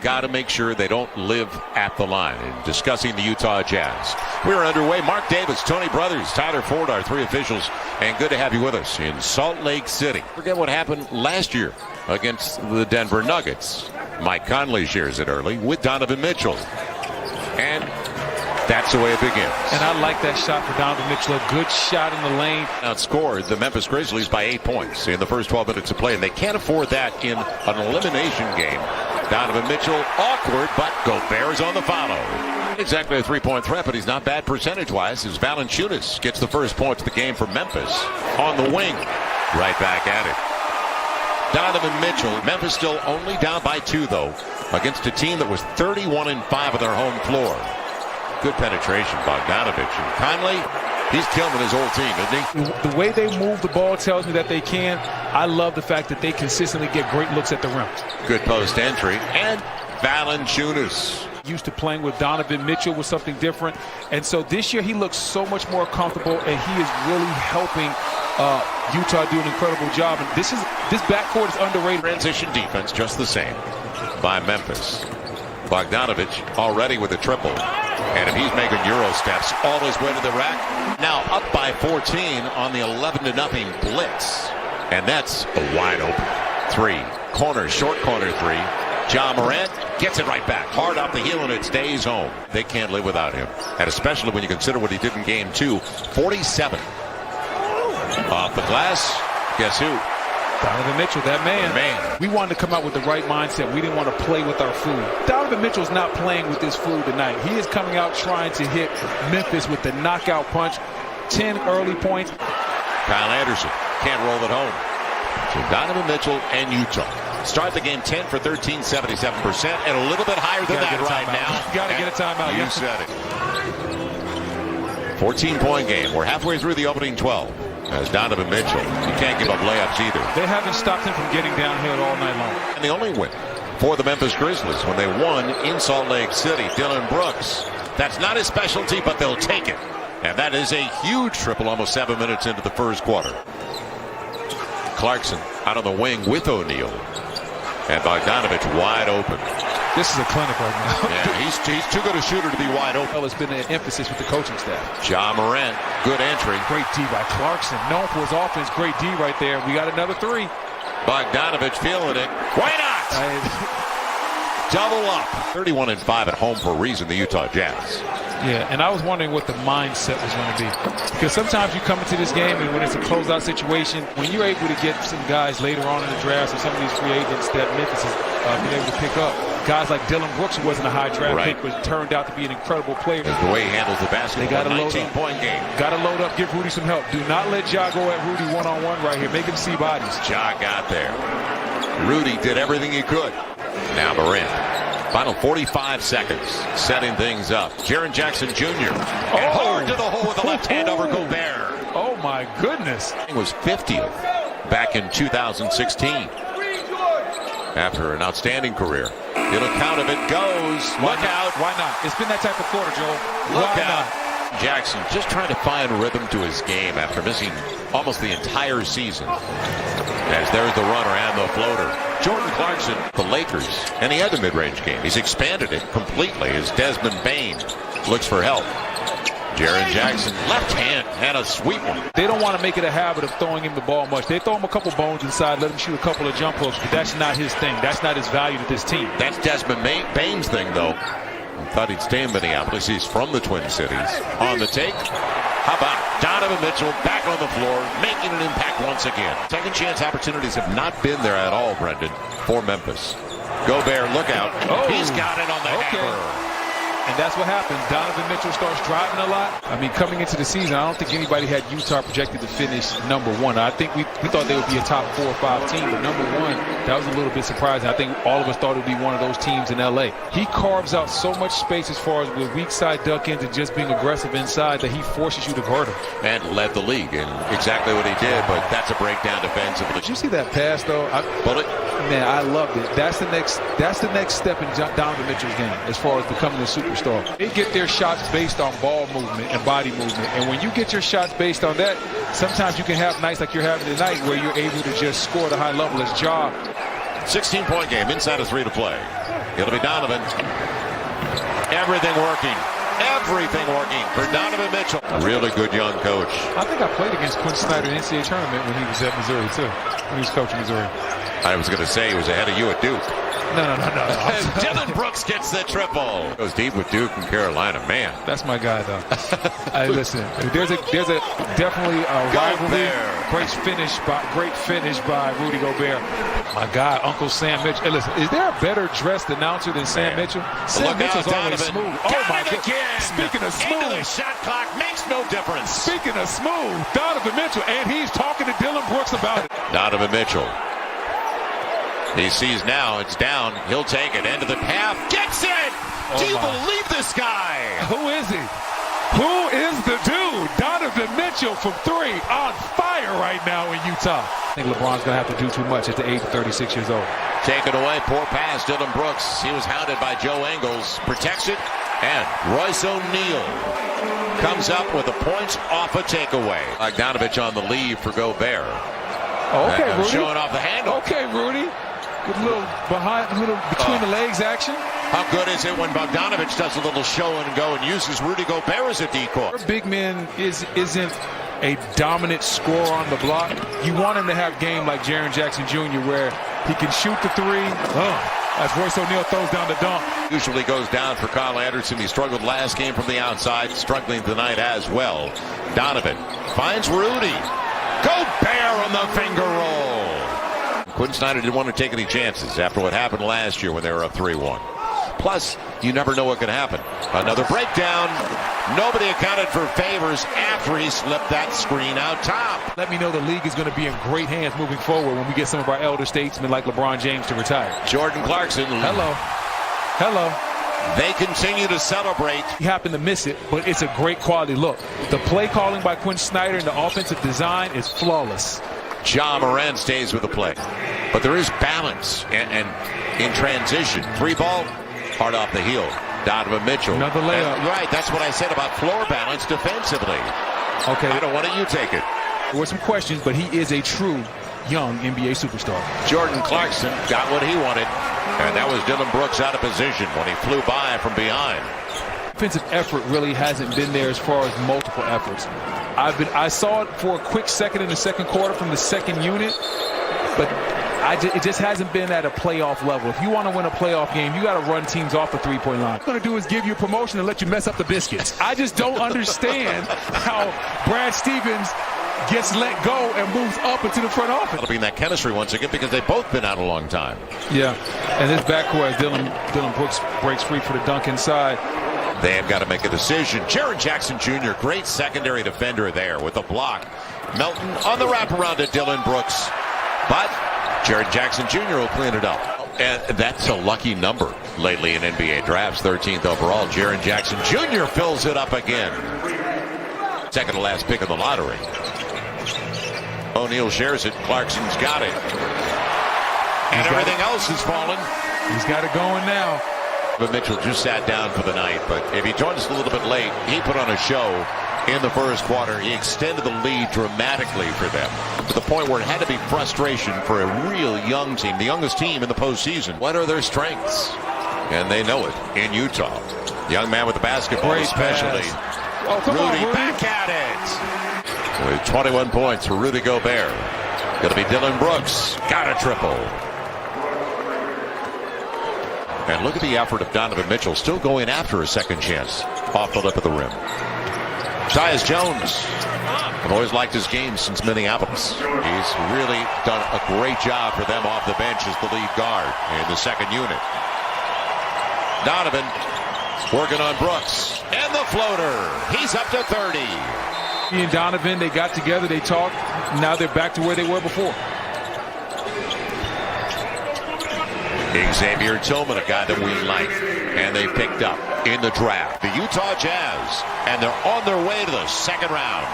got to make sure they don't live at the line. In discussing the Utah Jazz, we're underway. Mark Davis, Tony Brothers, Tyler Ford, our three officials, and good to have you with us in Salt Lake City. Forget what happened last year against the Denver Nuggets. Mike Conley shares it early with Donovan Mitchell, and that's the way it begins. And I like that shot for Donovan Mitchell. A good shot in the lane. Outscored the Memphis Grizzlies by 8 points in the first 12 minutes of play, and they can't afford that in an elimination game. Donovan Mitchell, awkward, but Gobert's on the follow. Exactly a three-point threat, but he's not bad percentage-wise, as Valanciunas gets the first point of the game for Memphis. On the wing, right back at it. Donovan Mitchell. Memphis still only down by 2, though, against a team that was 31-5 on their home floor. Good penetration, Bogdanovich. And Conley, he's killing his whole team, isn't he? The way they move the ball tells me that they can. I love the fact that they consistently get great looks at the rim. Good post entry. And Valanciunas. Used to playing with Donovan Mitchell was something different. And so this year he looks so much more comfortable, and he is really helping Utah do an incredible job. And this backcourt is underrated. Transition defense just the same by Memphis. Bogdanovich already with a triple. And if he's making Euro steps all his way to the rack, now up by 14 on the 11-0 blitz. And that's a wide open three. Corner, short corner three. Ja Morant gets it right back. Hard off the heel, and it stays home. They can't live without him. And especially when you consider what he did in game 2. 47. Off the glass. Guess who? Donovan Mitchell, that man. We wanted to come out with the right mindset. We didn't want to play with our food. Donovan Mitchell's not playing with his food tonight. He is coming out trying to hit Memphis with the knockout punch. 10 early points. Kyle Anderson can't roll it home. So Donovan Mitchell and Utah start the game 10 for 13, 77%, and a little bit higher than that right now. You got to get a timeout. You said it. 14-point game. We're halfway through the opening 12. As Donovan Mitchell, he can't give up layups either. They haven't stopped him from getting downhill all night long. And the only win for the Memphis Grizzlies when they won in Salt Lake City. Dillon Brooks. That's not his specialty, but they'll take it. And that is a huge triple almost 7 minutes into the first quarter. Clarkson out on the wing with O'Neal. And Bogdanovich wide open. This is a clinic right now. Yeah, he's too good a shooter to be wide open. Well, it's been an emphasis with the coaching staff. Ja Morant, good entry. Great D by Clarkson. Known for his offense. Great D right there. We got another three. Bogdanovich feeling it. Why not? Double up. 31-5 at home for a reason, the Utah Jazz. Yeah, and I was wondering what the mindset was going to be. Because sometimes you come into this game, and when it's a closeout situation, when you're able to get some guys later on in the draft, or some of these free agents that Memphis has been able to pick up, guys like Dillon Brooks, who wasn't a high draft pick, but turned out to be an incredible player. That's the way he handles the basketball. They got to load up. 19-point game. Got to load up, give Rudy some help. Do not let Ja go at Rudy one-on-one right here. Make him see bodies. Ja got there. Rudy did everything he could. Now Morant. Final 45 seconds, setting things up. Jaren Jackson Jr. And hard to the hole with the left hand over Gobert. Oh, my goodness. He was 50th back in 2016 after an outstanding career. It'll count if it goes. Look out. Why not? It's been that type of quarter, Joel. Look out. Jackson just trying to find rhythm to his game after missing almost the entire season. As there's the runner and the floater. Jordan Clarkson, the Lakers, and he had the mid-range game. He's expanded it completely as Desmond Bane looks for help. Jaren Jackson, left hand, and a sweet one. They don't want to make it a habit of throwing him the ball much. They throw him a couple bones inside, let him shoot a couple of jump hooks, but that's not his thing. That's not his value to this team. That's Desmond Bane's thing, though. I thought he'd stay in Minneapolis. He's from the Twin Cities. On the take, how about Donovan Mitchell back on the floor, making an impact once again. Second chance opportunities have not been there at all, Brendan, for Memphis. Gobert, look out. Oh, he's got it on the hammer. And that's what happens. Donovan Mitchell starts driving a lot. I mean, coming into the season, I don't think anybody had Utah projected to finish #1. I think we thought they would be a top 4 or 5 team, but #1, that was a little bit surprising. I think all of us thought it would be one of those teams in L.A. He carves out so much space as far as with weak side duck ins and just being aggressive inside that he forces you to guard him. And led the league in exactly what he did, but that's a breakdown defensively. Did you see that pass, though? Man, I loved it. That's the next step in Donovan Mitchell's game as far as becoming a superstar. They get their shots based on ball movement and body movement. And when you get your shots based on that, sometimes you can have nights like you're having tonight where you're able to just score at a high level as Ja. 16-point game, inside of 3 to play. It'll be Donovan. Everything working. Everything working for Donovan Mitchell. A really good young coach. I think I played against Quinn Snyder in the NCAA tournament when he was at Missouri, too. When he was coaching Missouri. I was going to say he was ahead of you at Duke. No. Dillon Brooks gets the triple. Goes deep with Duke and Carolina. Man, that's my guy, though. Hey, listen, there's a definitely a rivalry. Great finish by Rudy Gobert. My guy, Uncle Sam Mitchell. Hey, listen, is there a better dressed announcer than Sam Mitchell? Sam Mitchell's always smooth. Oh my God! Speaking of smooth, into the shot clock makes no difference. Speaking of smooth, Donovan Mitchell, and he's talking to Dillon Brooks about it. Donovan Mitchell. He sees now it's down. He'll take it. End of the half. Gets it! Do you believe this guy? Who is he? Who is the dude? Donovan Mitchell from 3 on fire right now in Utah. I think LeBron's going to have to do too much at the age of 36 years old. Taken away. Poor pass. Dillon Brooks. He was hounded by Joe Ingles. Protects it. And Royce O'Neal comes up with the points off a takeaway. Bogdanovich on the leave for Gobert. Okay, Rudy. Showing off the handle. Okay, Rudy. With a little between the legs action. How good is it when Bogdanovich does a little show and go and uses Rudy Gobert as a decoy? Our big man isn't a dominant scorer on the block. You want him to have game like Jaren Jackson Jr. where he can shoot the 3. As Royce O'Neal throws down the dunk. Usually goes down for Kyle Anderson. He struggled last game from the outside, struggling tonight as well. Donovan finds Rudy. Gobert on the finger roll. Quinn Snyder didn't want to take any chances after what happened last year when they were up 3-1. Plus, you never know what can happen. Another breakdown. Nobody accounted for Favors after he slipped that screen out top. Let me know the league is going to be in great hands moving forward when we get some of our elder statesmen like LeBron James to retire. Jordan Clarkson. Hello. They continue to celebrate. He happened to miss it, but it's a great quality look. The play calling by Quinn Snyder and the offensive design is flawless. Ja Morant stays with the play. But there is balance and in transition. 3-ball, hard off the heel. Donovan Mitchell. Another layup. Right, that's what I said about floor balance defensively. Okay. I don't want you take it. There were some questions, but he is a true young NBA superstar. Jordan Clarkson got what he wanted, and that was Dillon Brooks out of position when he flew by from behind. Offensive effort really hasn't been there as far as multiple efforts. I saw it for a quick second in the second quarter from the second unit, but it just hasn't been at a playoff level. If you want to win a playoff game, you got to run teams off the three-point line. What I'm going to do is give you a promotion and let you mess up the biscuits. I just don't understand how Brad Stevens gets let go and moves up into the front office. It'll be in that chemistry once again because they've both been out a long time. Yeah, and this backcourt as Dillon Brooks breaks free for the dunk inside. They have got to make a decision. Jaren Jackson Jr., great secondary defender there with a block. Melton on the wraparound to Dillon Brooks. But Jaren Jackson Jr. will clean it up. And that's a lucky number lately in NBA drafts. 13th overall. Jaren Jackson Jr. fills it up again. Second to last pick of the lottery. O'Neal shares it. Clarkson's got it. And everything else has fallen. He's got it going now. But Mitchell just sat down for the night. But if he joined us a little bit late, he put on a show in the first quarter. He extended the lead dramatically for them to the point where it had to be frustration for a real young team, the youngest team in the postseason. What are their strengths? And they know it in Utah. Young man with the basketball, great especially. Oh, Rudy back at it. With 21 points for Rudy Gobert. Going to be Dillon Brooks. Got a triple. And look at the effort of Donovan Mitchell, still going after a second chance off the lip of the rim. Tyus Jones. I've always liked his game since Minneapolis. He's really done a great job for them off the bench as the lead guard in the second unit. Donovan working on Brooks. And the floater. He's up to 30. He and Donovan, they got together, they talked. Now they're back to where they were before. Xavier Tillman, a guy that we like, and they picked up in the draft. The Utah Jazz, and they're on their way to the second round.